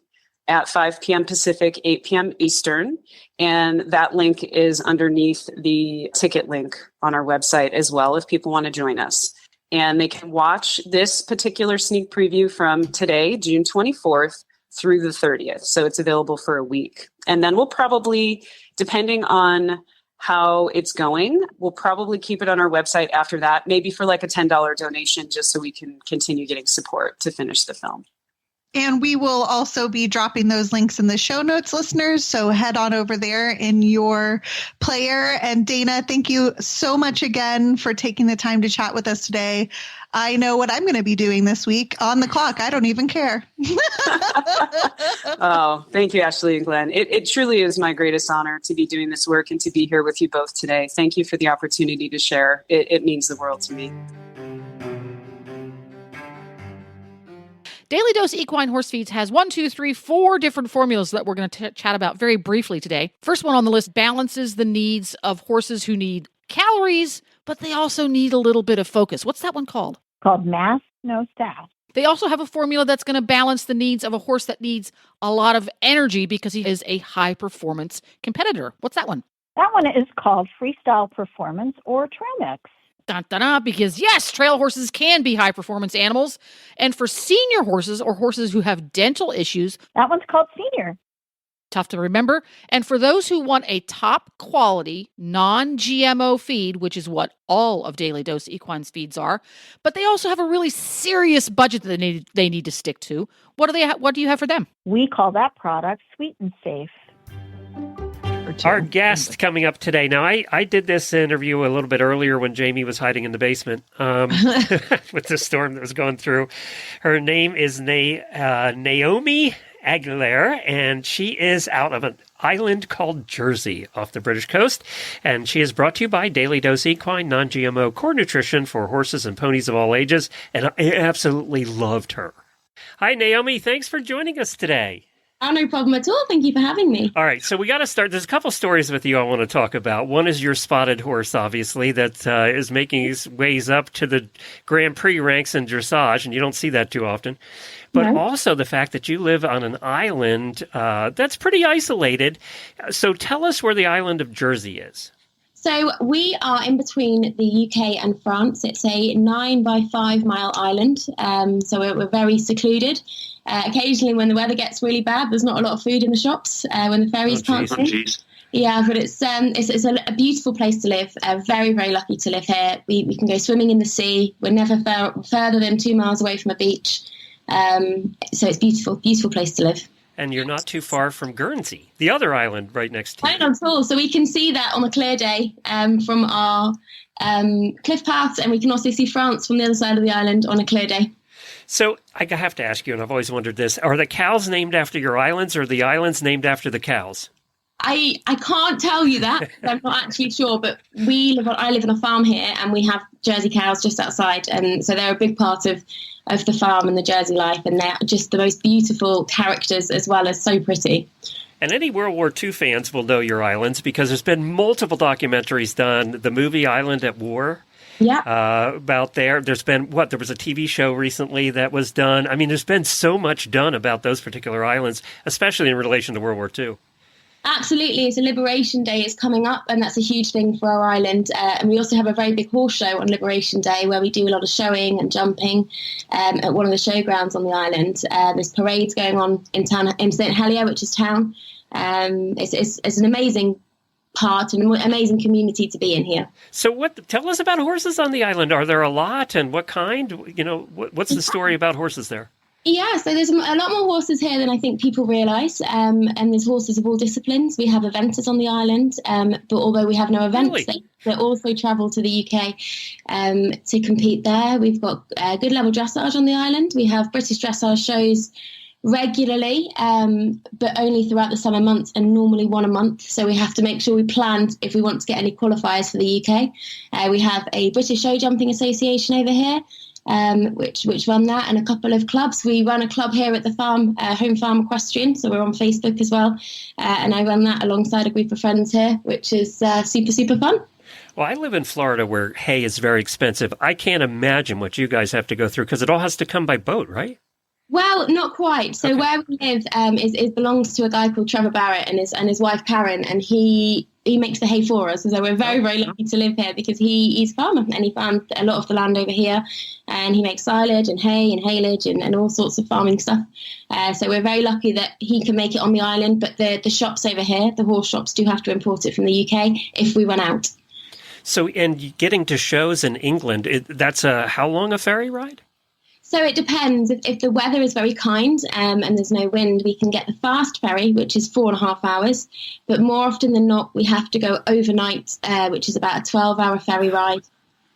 at 5 p.m. Pacific, 8 p.m. Eastern. And that link is underneath the ticket link on our website as well, if people want to join us. And they can watch this particular sneak preview from today, June 24th, through the 30th. So it's available for a week. And then we'll probably, depending on how it's going, we'll probably keep it on our website after that, maybe for like a $10 donation, just so we can continue getting support to finish the film. And we will also be dropping those links in the show notes, listeners. So head on over there in your player. And Dana, thank you so much again for taking the time to chat with us today. I know what I'm going to be doing this week on the clock. I don't even care. Oh, thank you, Ashley and Glenn. It truly is my greatest honor to be doing this work and to be here with you both today. Thank you for the opportunity to share. It means the world to me. Daily Dose Equine Horse Feeds has 4 different formulas that we're going to chat about very briefly today. First one on the list balances the needs of horses who need calories, but they also need a little bit of focus. What's that one called? Called Mass No Staff. They also have a formula that's going to balance the needs of a horse that needs a lot of energy because he is a high-performance competitor. What's that one? That one is called Freestyle Performance or Trail Mix. Dun, dun, dun, because yes, trail horses can be high-performance animals. And for senior horses or horses who have dental issues, that one's called Senior. Tough to remember. And for those who want a top-quality, non-GMO feed, which is what all of Daily Dose Equine's feeds are, but they also have a really serious budget that they need to stick to. What do you have for them? We call that product Sweet and Safe. Our guest coming up today. Now, I did this interview a little bit earlier when Jamie was hiding in the basement with the storm that was going through. Her name is Naomi Aguilar, and she is out of an island called Jersey off the British coast. And she is brought to you by Daily Dose Equine, non-GMO core nutrition for horses and ponies of all ages. And I absolutely loved her. Hi, Naomi. Thanks for joining us today. Oh, no problem at all. Thank you for having me. All right, so we got to start. There's a couple stories with you I want to talk about. One is your spotted horse, obviously, that is making his ways up to the Grand Prix ranks in dressage, and you don't see that too often. But also the fact that you live on an island that's pretty isolated. So tell us where the island of Jersey is. So we are in between the UK and France. It's a 9 by 5 mile island. So we're very secluded. Occasionally when the weather gets really bad, there's not a lot of food in the shops when the ferries can't swim. Yeah, but it's a beautiful place to live. Very, very lucky to live here. We can go swimming in the sea. We're never further than 2 miles away from a beach. So it's beautiful, beautiful place to live. And you're not too far from Guernsey, the other island right next to you. Not at all. So we can see that on a clear day from our cliff paths, and we can also see France from the other side of the island on a clear day. So I have to ask you, and I've always wondered this, are the cows named after your islands, or are the islands named after the cows? I can't tell you that. I'm not actually sure, but I live on a farm here, and we have Jersey cows just outside, and so they're a big part of the farm and the Jersey life, and they're just the most beautiful characters as well as so pretty. And any World War II fans will know your islands because there's been multiple documentaries done. The movie Island at War. Yeah. About there. There's been, there was a TV show recently that was done. I mean, there's been so much done about those particular islands, especially in relation to World War II. Absolutely. So Liberation Day is coming up, and that's a huge thing for our island. And we also have a very big horse show on Liberation Day where we do a lot of showing and jumping at one of the showgrounds on the island. There's parades going on in town, in St. Helier, which is town. It's an amazing part and an amazing community to be in here. So tell us about horses on the island. Are there a lot, and what kind? What's the story about horses there? Yeah, so there's a lot more horses here than I think people realise, and there's horses of all disciplines. We have eventers on the island, but although we have no events, they also travel to the UK to compete there. We've got good level dressage on the island. We have British dressage shows regularly, but only throughout the summer months, and normally one a month. So we have to make sure we plan if we want to get any qualifiers for the UK. We have a British Show Jumping Association over here, which run that, and a couple of clubs. We run a club here at the farm, Home Farm Equestrian, so we're on Facebook as well, and I run that alongside a group of friends here, which is super fun. Well, I live in Florida where hay is very expensive. I can't imagine what you guys have to go through because it all has to come by boat, right? Well, not quite. So where we live is belongs to a guy called Trevor Barrett and his wife Karen, and he makes the hay for us. So we're very lucky to live here because he's a farmer and he farms a lot of the land over here, and he makes silage and hay and haylage and all sorts of farming stuff. So we're very lucky that he can make it on the island. But the shops over here, the horse shops, do have to import it from the UK if we run out. So, and getting to shows in England, that's how long a ferry ride? So it depends. If the weather is very kind and there's no wind, we can get the fast ferry, which is 4.5 hours. But more often than not, we have to go overnight, which is about a 12-hour ferry ride.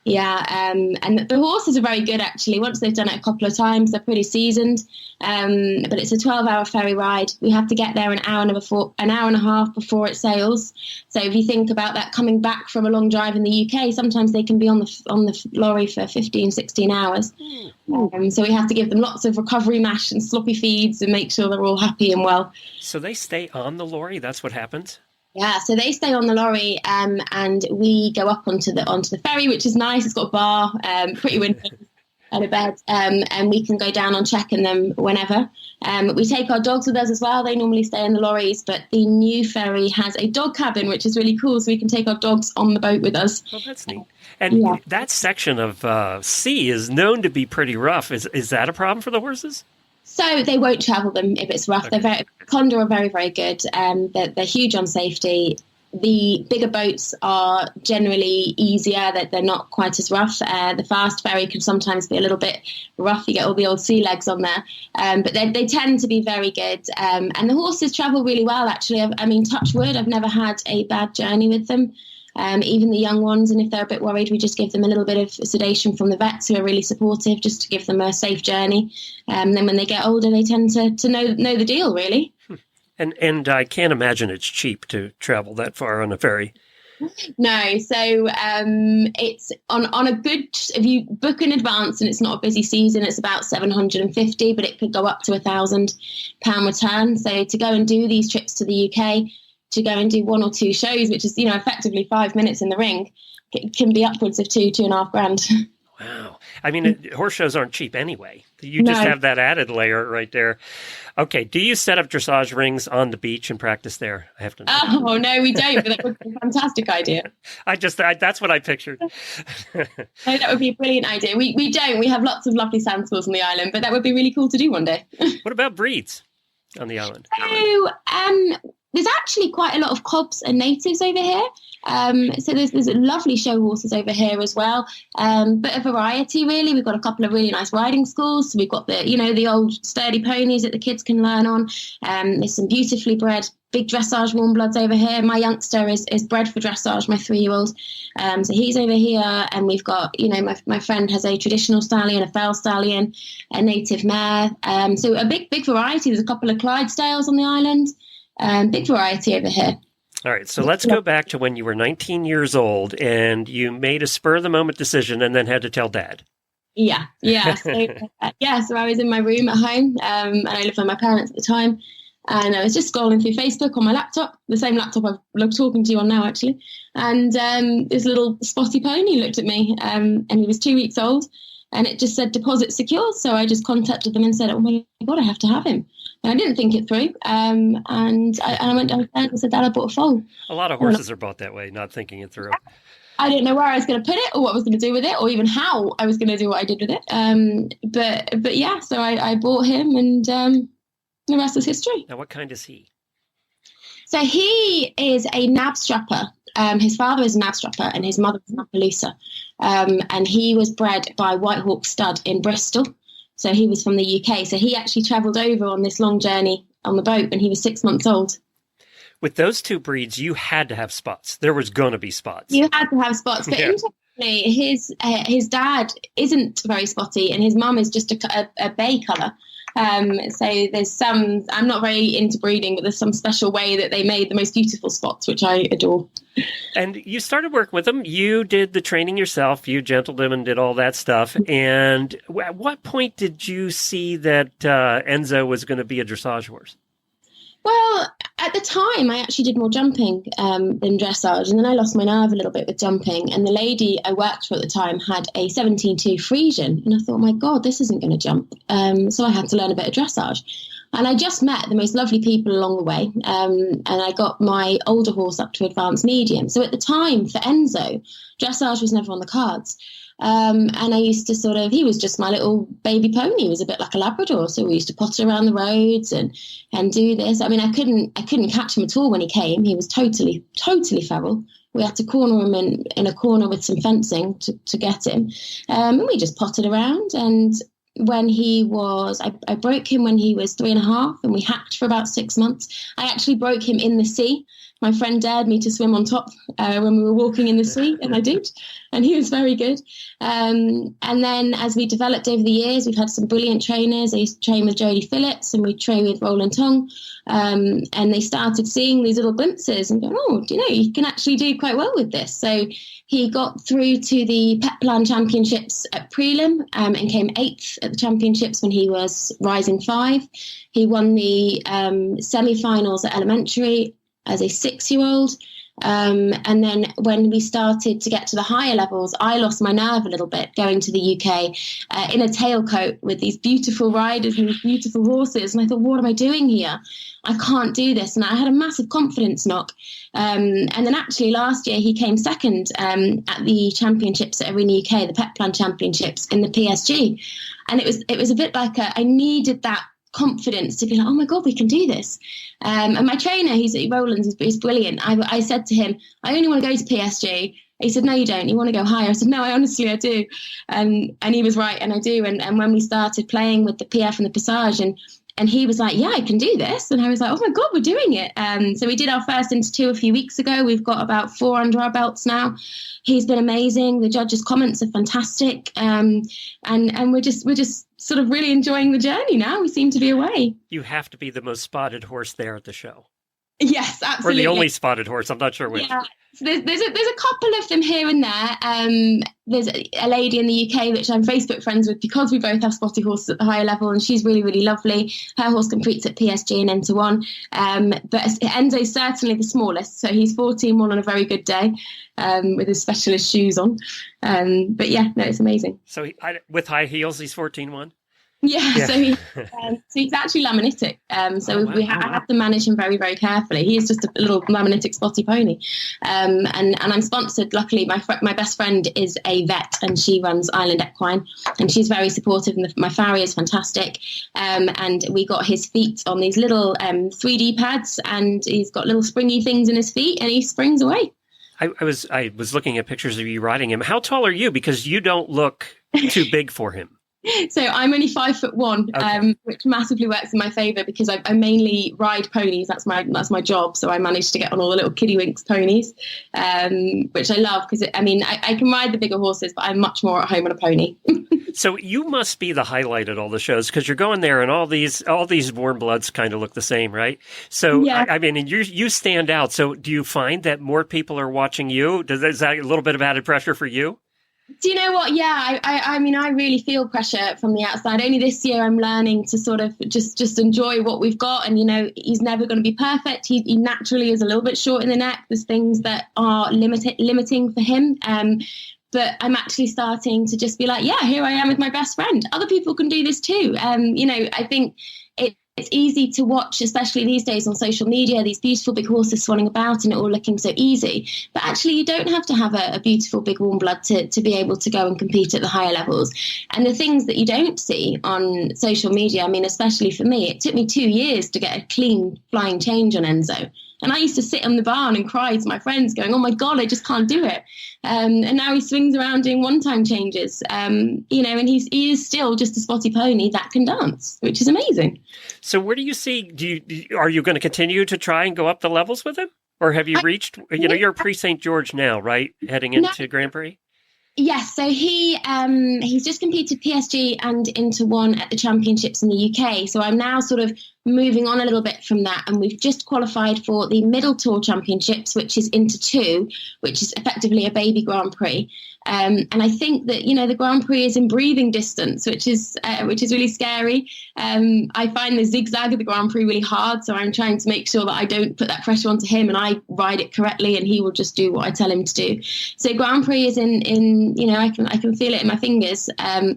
Yeah, and the horses are very good, actually. Once they've done it a couple of times, they're pretty seasoned. But it's a 12-hour ferry ride. We have to get there an hour and a half before it sails. So if you think about that, coming back from a long drive in the UK, sometimes they can be on the lorry for 15, 16 hours. So we have to give them lots of recovery mash and sloppy feeds and make sure they're all happy and well. So they stay on the lorry? That's what happens? Yeah, so they stay on the lorry, and we go up onto the ferry, which is nice. It's got a bar, pretty windows, and a bed, and we can go down on checking them whenever. We take our dogs with us as well. They normally stay in the lorries, but the new ferry has a dog cabin, which is really cool, so we can take our dogs on the boat with us. Oh, that's neat. And that section of sea is known to be pretty rough. Is that a problem for the horses? So they won't travel them if it's rough. Okay. Condor are very, very good. They're huge on safety. The bigger boats are generally easier, that they're not quite as rough. The fast ferry can sometimes be a little bit rough. You get all the old sea legs on there. But they tend to be very good. And the horses travel really well, actually. I mean, touch wood, I've never had a bad journey with them. Even the young ones, and if they're a bit worried, we just give them a little bit of sedation from the vets, who are really supportive, just to give them a safe journey. Then when they get older, they tend to know the deal, really. And I can't imagine it's cheap to travel that far on a ferry. No, so it's on a good, if you book in advance and it's not a busy season, it's about $750, but it could go up to £1,000 return. So to go and do these trips to the UK, to go and do one or two shows, which is, effectively 5 minutes in the ring, it can be upwards of $2,500. Wow. I mean, horse shows aren't cheap anyway. You just have that added layer right there. Okay. Do you set up dressage rings on the beach and practice there? I have to know. Oh, no, we don't, but that would be a fantastic idea. That's what I pictured. No, that would be a brilliant idea. We don't. We have lots of lovely sand schools on the island, but that would be really cool to do one day. What about breeds on the island? So, there's actually quite a lot of cobs and natives over here. So there's lovely show horses over here as well. But a variety, really. We've got a couple of really nice riding schools. So we've got the old sturdy ponies that the kids can learn on. There's some beautifully bred big dressage warm bloods over here. My youngster is bred for dressage, my 3-year-old. So he's over here. And we've got, my friend has a traditional stallion, a fell stallion, a native mare. So a big variety. There's a couple of Clydesdales on the island. Big variety over here. All right, so let's go back to when you were 19 years old and you made a spur-of-the-moment decision and then had to tell Dad. Yeah. So I was in my room at home, and I lived with my parents at the time, and I was just scrolling through Facebook on my laptop, the same laptop I'm talking to you on now, actually, and this little spotty pony looked at me, and he was 2 weeks old, and it just said deposit secure. So I just contacted them and said, oh my God, I have to have him. And I didn't think it through. And I went downstairs and said, Dad, I bought a foal. A lot of horses are bought that way, not thinking it through. I didn't know where I was going to put it or what I was going to do with it or even how I was going to do what I did with it. But yeah, so I bought him, and the rest is history. Now, what kind is he? So he is a nab strapper. His father is a nab strapper and his mother is an Appaloosa. And he was bred by White Hawk Stud in Bristol. So he was from the UK. So he actually travelled over on this long journey on the boat when he was 6 months old. With those two breeds, you had to have spots. There was going to be spots. You had to have spots. But interestingly, his dad isn't very spotty and his mum is just a bay colour. So there's some, I'm not very into breeding, but there's some special way that they made the most beautiful spots, which I adore. And you started working with them. You did the training yourself. You gentled them and did all that stuff. And at what point did you see that Enzo was going to be a dressage horse? Well, at the time, I actually did more jumping than dressage, and then I lost my nerve a little bit with jumping. And the lady I worked for at the time had a 17-2 Frisian, and I thought, my God, this isn't going to jump. So I had to learn a bit of dressage. And I just met the most lovely people along the way, and I got my older horse up to advanced medium. So at the time, for Enzo, dressage was never on the cards. And I used to he was just my little baby pony. He was a bit like a Labrador. So we used to potter around the roads and do this. I mean, I couldn't catch him at all when he came. He was totally feral. We had to corner him in a corner with some fencing to get him. And we just pottered around. And when he was, I broke him when he was 3.5, and we hacked for about 6 months. I actually broke him in the sea. My friend dared me to swim on top when we were walking in the sea, and I did, and he was very good. And then as we developed over the years, we've had some brilliant trainers. I used to train with Jodie Phillips, and we trained with Roland Tong, and they started seeing these little glimpses and going, oh, you can actually do quite well with this. So he got through to the Pet Plan Championships at prelim and came 8th at the championships when he was rising 5. He won the semi-finals at elementary as a 6-year-old. And then when we started to get to the higher levels, I lost my nerve a little bit going to the UK in a tailcoat with these beautiful riders and these beautiful horses. And I thought, what am I doing here? I can't do this. And I had a massive confidence knock. And then actually last year he came second at the championships at Arena UK, the Pet Plan Championships in the PSG. And it was a bit like I needed that confidence to be like, oh my God, we can do this. And my trainer, Roland, he's brilliant. I said to him, I only want to go to PSG. He said, no, you don't. You want to go higher. I said, no, I do. And he was right, and I do. And when we started playing with the PF and the Passage, and he was like, yeah, I can do this. And I was like, oh my God, we're doing it. So we did our first Inter2 a few weeks ago. We've got about 4 under our belts now. He's been amazing. The judges' comments are fantastic. And we're just sort of really enjoying the journey now. We seem to be away. You have to be the most spotted horse there at the show. Yes, absolutely. Or the only spotted horse. I'm not sure which. Yeah. So there's a couple of them here and there. There's a lady in the UK which I'm Facebook friends with because we both have spotty horses at the higher level, and she's really, really lovely. Her horse competes at PSG and Inter1. But Enzo's certainly the smallest, so he's 14-1 on a very good day with his specialist shoes on. But yeah, no, it's amazing. So with high heels, he's 14-1? Yeah. So he's actually laminitic. I have to manage him very, very carefully. He is just a little laminitic spotty pony. And I'm sponsored. Luckily, my best friend is a vet, and she runs Island Equine, and she's very supportive. And my farrier is fantastic. And we got his feet on these little 3D pads, and he's got little springy things in his feet, and he springs away. I was looking at pictures of you riding him. How tall are you? Because you don't look too big for him. So I'm only 5'1", okay. Which massively works in my favour because I mainly ride ponies. That's my job. So I managed to get on all the little kiddywinks ponies, which I love because I can ride the bigger horses, but I'm much more at home on a pony. So you must be the highlight at all the shows because you're going there and all these warm bloods kind of look the same, right? So yeah. And you stand out. So do you find that more people are watching you? Is that a little bit of added pressure for you? Do you know what? Yeah, I really feel pressure from the outside. Only this year I'm learning to sort of just enjoy what we've got. And, he's never going to be perfect. He naturally is a little bit short in the neck. There's things that are limiting for him. but I'm actually starting to just be like, yeah, here I am with my best friend. Other people can do this too. I think it's easy to watch, especially these days on social media, these beautiful big horses swanning about and it all looking so easy. But actually, you don't have to have a beautiful big warm blood to be able to go and compete at the higher levels. And the things that you don't see on social media, I mean, especially for me, it took me 2 years to get a clean flying change on Enzo. And I used to sit on the barn and cry to my friends going, oh, my God, I just can't do it. And now he swings around doing one-time changes, and he is still just a spotty pony that can dance, which is amazing. So where do you see, are you going to continue to try and go up the levels with him? Or have you reached, you're pre-St. George now, right? Heading into Grand Prix? Yes, so he's just competed PSG and Inter 1 at the championships in the UK. So I'm now sort of moving on a little bit from that, and we've just qualified for the Middle Tour Championships, which is Inter 2, which is effectively a baby Grand Prix. And I think that the Grand Prix is in breathing distance, which is really scary. I find the zigzag of the Grand Prix really hard, so I'm trying to make sure that I don't put that pressure onto him and I ride it correctly, and he will just do what I tell him to do. So Grand Prix is in I can feel it in my fingers,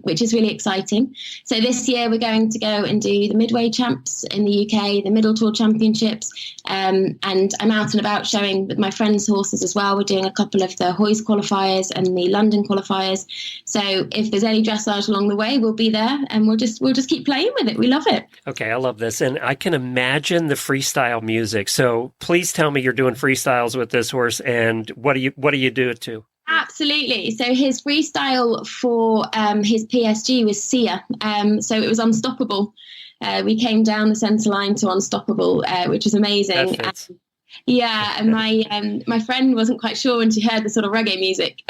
which is really exciting. So this year we're going to go and do the Midway Champs in the UK, the Middle Tour Championships, and I'm out and about showing with my friends' horses as well. We're doing a couple of the Hoys qualifiers and the London qualifiers. So if there's any dressage along the way, we'll be there, and we'll just keep playing with it. We love it. Okay, I love this, and I can imagine the freestyle music. So please tell me you're doing freestyles with this horse, and what do you do it to? Absolutely. So his freestyle for his PSG was Sia. So it was Unstoppable. We came down the centre line to Unstoppable, which was amazing. And my friend wasn't quite sure when she heard the sort of reggae music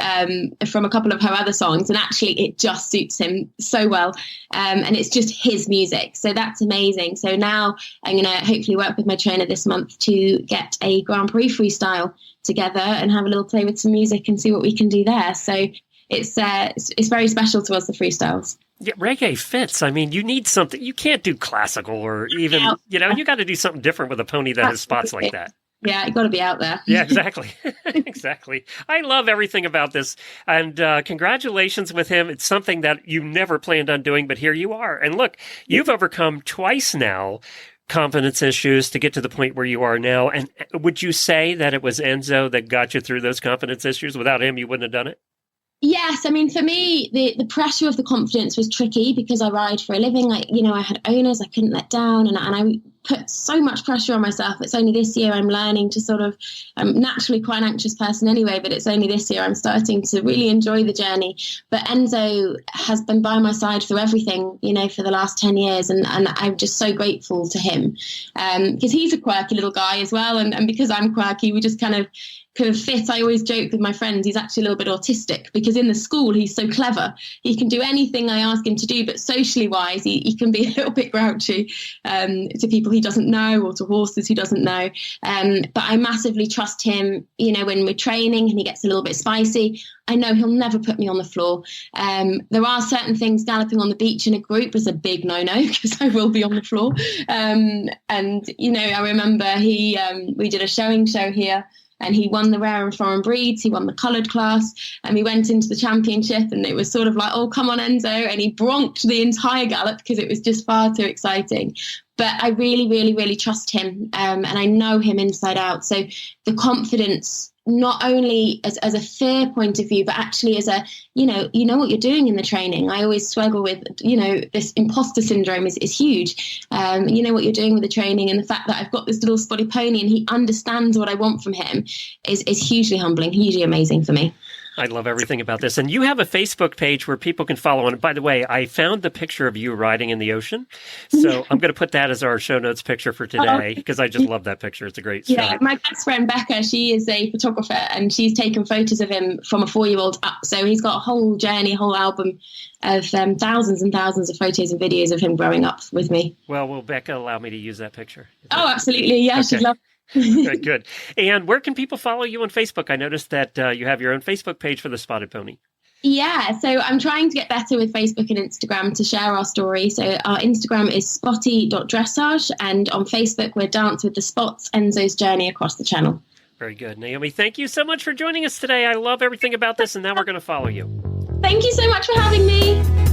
from a couple of her other songs, and actually it just suits him so well, and it's just his music, so that's amazing. So now I'm going to hopefully work with my trainer this month to get a Grand Prix freestyle together and have a little play with some music and see what we can do there. So it's very special to us, the freestyles. Yeah, reggae fits. I mean, you need something. You can't do classical or even, you got to do something different with a pony that has spots like that. Yeah, you got to be out there. Yeah, exactly. Exactly. I love everything about this. And congratulations with him. It's something that you never planned on doing, but here you are. And look, you've overcome twice now confidence issues to get to the point where you are now. And would you say that it was Enzo that got you through those confidence issues? Without him, you wouldn't have done it? Yes, I mean, for me, the pressure of the confidence was tricky because I ride for a living. I had owners I couldn't let down, and I put so much pressure on myself. It's only this year I'm learning to I'm naturally quite an anxious person anyway, but it's only this year I'm starting to really enjoy the journey. But Enzo has been by my side through everything, for the last 10 years. And I'm just so grateful to him because he's a quirky little guy as well. And because I'm quirky, we just kind of fit. I always joke with my friends, he's actually a little bit autistic because in the school, he's so clever. He can do anything I ask him to do, but socially wise, he can be a little bit grouchy to people he doesn't know or to horses he doesn't know. But I massively trust him, when we're training and he gets a little bit spicy. I know he'll never put me on the floor. There are certain things, galloping on the beach in a group is a big no-no because I will be on the floor. I remember we did a showing show here, and he won the rare and foreign breeds. He won the coloured class, and we went into the championship, and it was sort of like, oh, come on, Enzo. And he bronked the entire gallop because it was just far too exciting. But I really, really, really trust him, and I know him inside out. So the confidence, not only as a fear point of view, but actually as a, you know what you're doing in the training. I always struggle with, this imposter syndrome is huge. You know what you're doing with the training, and the fact that I've got this little spotty pony and he understands what I want from him is hugely humbling, hugely amazing for me. I love everything about this. And you have a Facebook page where people can follow. And by the way, I found the picture of you riding in the ocean. So I'm going to put that as our show notes picture for today because I just love that picture. It's a great shot. Yeah, my best friend Becca, she is a photographer, and she's taken photos of him from a 4-year-old up. So he's got a whole journey, a whole album of thousands and thousands of photos and videos of him growing up with me. Well, will Becca allow me to use that picture? Oh, absolutely. Yeah, okay. She'd love it. Very good. And where can people follow you on Facebook? I noticed that you have your own Facebook page for the Spotted Pony. Yeah, so I'm trying to get better with Facebook and Instagram to share our story. So our Instagram is spotty.dressage, and on Facebook we're Dance with the Spots, Enzo's Journey Across the Channel. Very good. Naomi, thank you so much for joining us today. I love everything about this, and now we're going to follow you. Thank you so much for having me.